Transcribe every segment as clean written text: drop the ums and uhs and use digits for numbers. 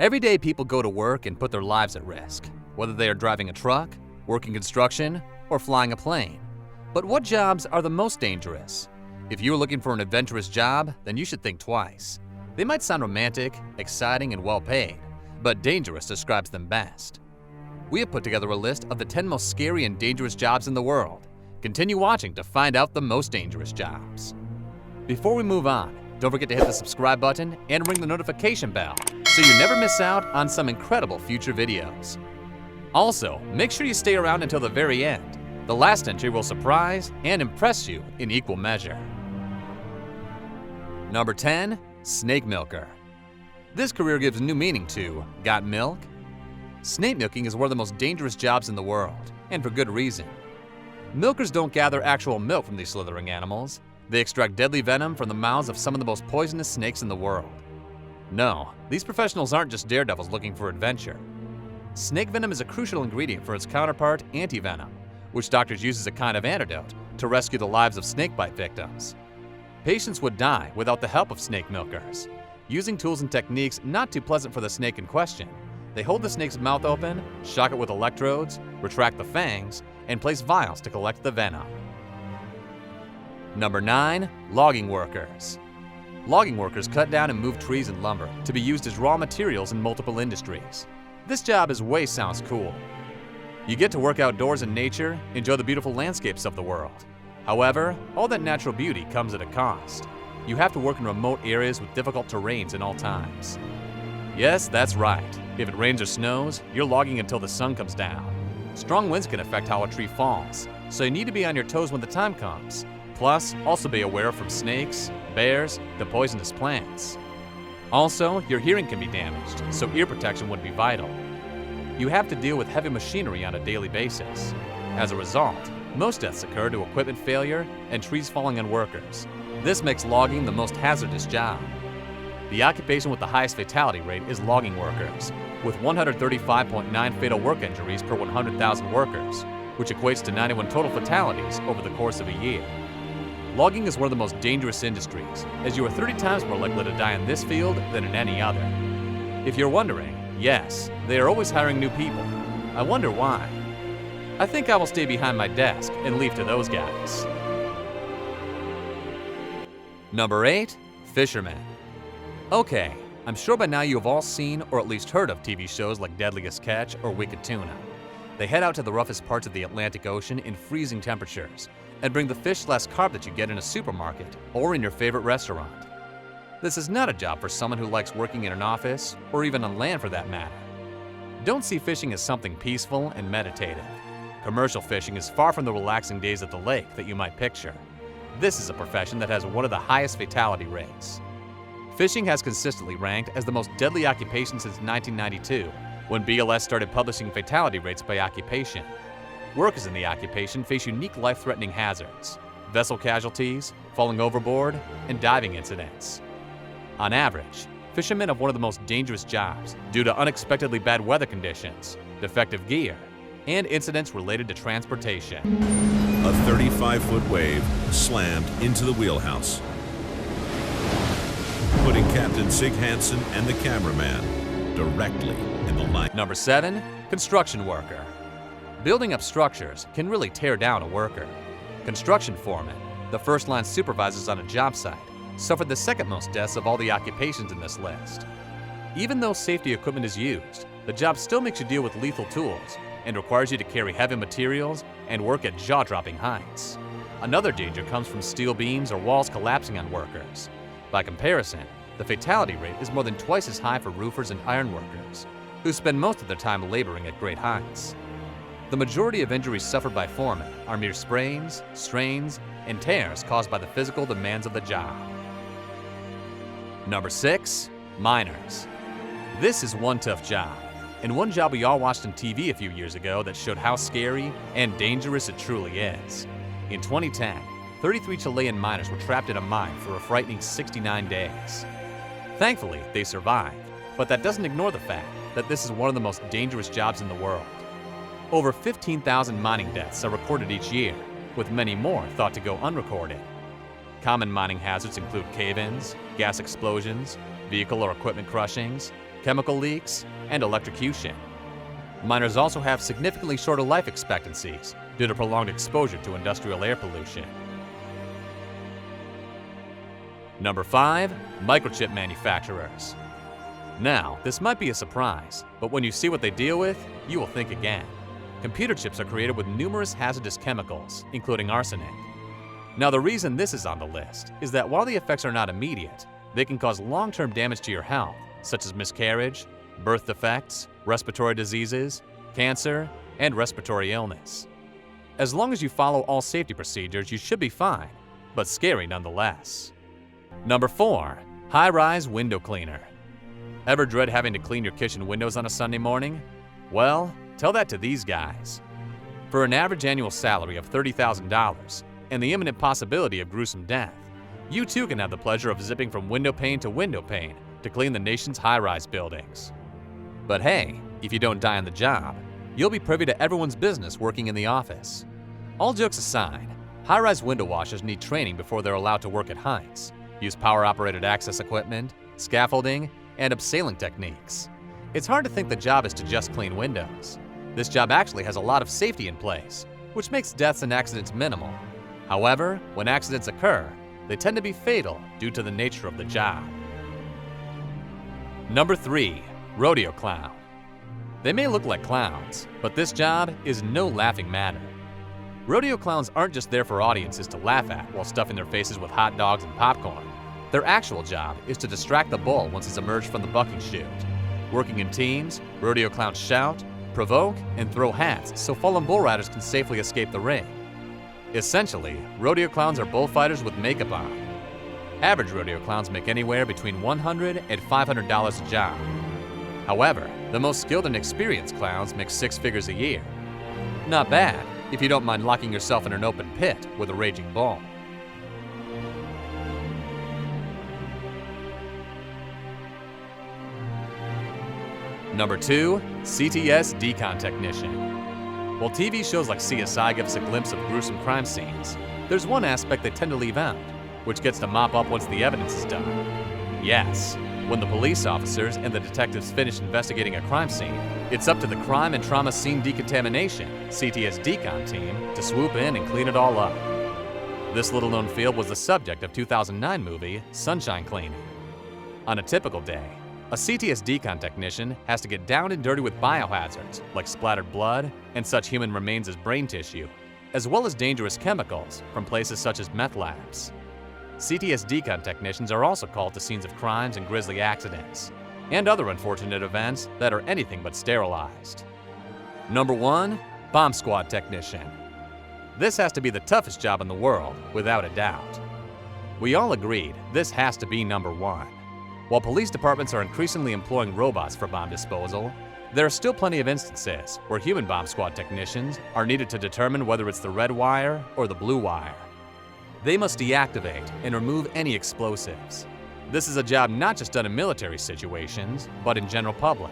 Every day people go to work and put their lives at risk, whether they are driving a truck, working construction, or flying a plane. But what jobs are the most dangerous? If you're looking for an adventurous job, then you should think twice. They might sound romantic, exciting, and well-paid, but dangerous describes them best. We have put together a list of the 10 most scary and dangerous jobs in the world. Continue watching to find out the most dangerous jobs. Before we move on, don't forget to hit the subscribe button and ring the notification bell so you never miss out on some incredible future videos. Also, make sure you stay around until the very end. The last entry will surprise and impress you in equal measure. Number 10. Snake Milker. This career gives new meaning to got milk? Snake milking is one of the most dangerous jobs in the world, and for good reason. Milkers don't gather actual milk from these slithering animals. They extract deadly venom from the mouths of some of the most poisonous snakes in the world. No, these professionals aren't just daredevils looking for adventure. Snake venom is a crucial ingredient for its counterpart, antivenom, which doctors use as a kind of antidote to rescue the lives of snakebite victims. Patients would die without the help of snake milkers. Using tools and techniques not too pleasant for the snake in question, they hold the snake's mouth open, shock it with electrodes, retract the fangs, and place vials to collect the venom. Number 9. Logging workers. Logging workers cut down and move trees and lumber to be used as raw materials in multiple industries. This job sounds cool. You get to work outdoors in nature, enjoy the beautiful landscapes of the world. However, all that natural beauty comes at a cost. You have to work in remote areas with difficult terrains in all times. Yes, that's right. If it rains or snows, you're logging until the sun comes down. Strong winds can affect how a tree falls, so you need to be on your toes when the time comes. Plus, also be aware from snakes, bears, to poisonous plants. Also, your hearing can be damaged, so ear protection would be vital. You have to deal with heavy machinery on a daily basis. As a result, most deaths occur to equipment failure and trees falling on workers. This makes logging the most hazardous job. The occupation with the highest fatality rate is logging workers, with 135.9 fatal work injuries per 100,000 workers, which equates to 91 total fatalities over the course of a year. Logging is one of the most dangerous industries, as you are 30 times more likely to die in this field than in any other. If you're wondering, yes, they are always hiring new people. I wonder why. I think I will stay behind my desk and leave to those guys. Number 8. Fisherman. Okay, I'm sure by now you have all seen or at least heard of TV shows like Deadliest Catch or Wicked Tuna. They head out to the roughest parts of the Atlantic Ocean in freezing temperatures and bring the fish/carp that you get in a supermarket or in your favorite restaurant. This is not a job for someone who likes working in an office or even on land for that matter. Don't see fishing as something peaceful and meditative. Commercial fishing is far from the relaxing days at the lake that you might picture. This is a profession that has one of the highest fatality rates. Fishing has consistently ranked as the most deadly occupation since 1992, when BLS started publishing fatality rates by occupation. Workers in the occupation face unique life-threatening hazards, vessel casualties, falling overboard, and diving incidents. On average, fishermen have one of the most dangerous jobs due to unexpectedly bad weather conditions, defective gear, and incidents related to transportation. A 35-foot wave slammed into the wheelhouse, putting Captain Sig Hansen and the cameraman directly in the line. Number 7. Construction worker. Building up structures can really tear down a worker. Construction foremen, the first-line supervisors on a job site, suffered the second most deaths of all the occupations in this list. Even though safety equipment is used, the job still makes you deal with lethal tools and requires you to carry heavy materials and work at jaw-dropping heights. Another danger comes from steel beams or walls collapsing on workers. By comparison, the fatality rate is more than twice as high for roofers and iron workers, who spend most of their time laboring at great heights. The majority of injuries suffered by foremen are mere sprains, strains, and tears caused by the physical demands of the job. Number 6. Miners. This is one tough job, and one job we all watched on TV a few years ago that showed how scary and dangerous it truly is. In 2010, 33 Chilean miners were trapped in a mine for a frightening 69 days. Thankfully, they survived, but that doesn't ignore the fact that this is one of the most dangerous jobs in the world. Over 15,000 mining deaths are recorded each year, with many more thought to go unrecorded. Common mining hazards include cave-ins, gas explosions, vehicle or equipment crushings, chemical leaks, and electrocution. Miners also have significantly shorter life expectancies due to prolonged exposure to industrial air pollution. Number 5. Microchip Manufacturers. Now, this might be a surprise, but when you see what they deal with, you will think again. Computer chips are created with numerous hazardous chemicals, including arsenic. Now, the reason this is on the list is that while the effects are not immediate, they can cause long-term damage to your health, such as miscarriage, birth defects, respiratory diseases, cancer, and respiratory illness. As long as you follow all safety procedures, you should be fine, but scary nonetheless. Number 4. Highrise window cleaner. Ever dread having to clean your kitchen windows on a Sunday morning? Well, tell that to these guys. For an average annual salary of $30,000 and the imminent possibility of gruesome death, you too can have the pleasure of zipping from window pane to clean the nation's high-rise buildings. But hey, if you don't die on the job, you'll be privy to everyone's business working in the office. All jokes aside, high-rise window washers need training before they're allowed to work at heights, use power-operated access equipment, scaffolding, and abseiling techniques. It's hard to think the job is to just clean windows. This job actually has a lot of safety in place, which makes deaths and accidents minimal. However, when accidents occur, they tend to be fatal due to the nature of the job. Number 3. Rodeo Clown. They may look like clowns, but this job is no laughing matter. Rodeo clowns aren't just there for audiences to laugh at while stuffing their faces with hot dogs and popcorn. Their actual job is to distract the bull once he's emerged from the bucking chute. Working in teams, rodeo clowns shout, provoke, and throw hats so fallen bull riders can safely escape the ring. Essentially, rodeo clowns are bullfighters with makeup on. Average rodeo clowns make anywhere between $100 and $500 a job. However, the most skilled and experienced clowns make 6 figures a year. Not bad, if you don't mind locking yourself in an open pit with a raging bull. Number 2. CTS Decon Technician. While TV shows like CSI give us a glimpse of gruesome crime scenes, there's one aspect they tend to leave out, which gets to mop up once the evidence is done. Yes, when the police officers and the detectives finish investigating a crime scene, it's up to the Crime and Trauma Scene Decontamination, CTS Decon team, to swoop in and clean it all up. This little-known field was the subject of 2009 movie Sunshine Cleaning. On a typical day, a CTS Decon technician has to get down and dirty with biohazards like splattered blood and such human remains as brain tissue, as well as dangerous chemicals from places such as meth labs. CTS Decon technicians are also called to scenes of crimes and grisly accidents, and other unfortunate events that are anything but sterilized. Number 1. Bomb Squad Technician. This has to be the toughest job in the world, without a doubt. We all agreed this has to be number 1. While police departments are increasingly employing robots for bomb disposal, there are still plenty of instances where human bomb squad technicians are needed to determine whether it's the red wire or the blue wire. They must deactivate and remove any explosives. This is a job not just done in military situations, but in general public.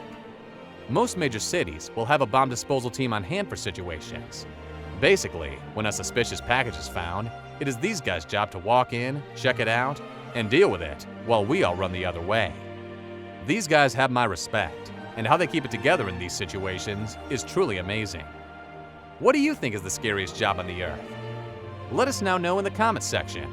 Most major cities will have a bomb disposal team on hand for situations. Basically, when a suspicious package is found, it is these guys' job to walk in, check it out, and deal with it while we all run the other way. These guys have my respect, and how they keep it together in these situations is truly amazing. What do you think is the scariest job on the earth? Let us now know in the comments section.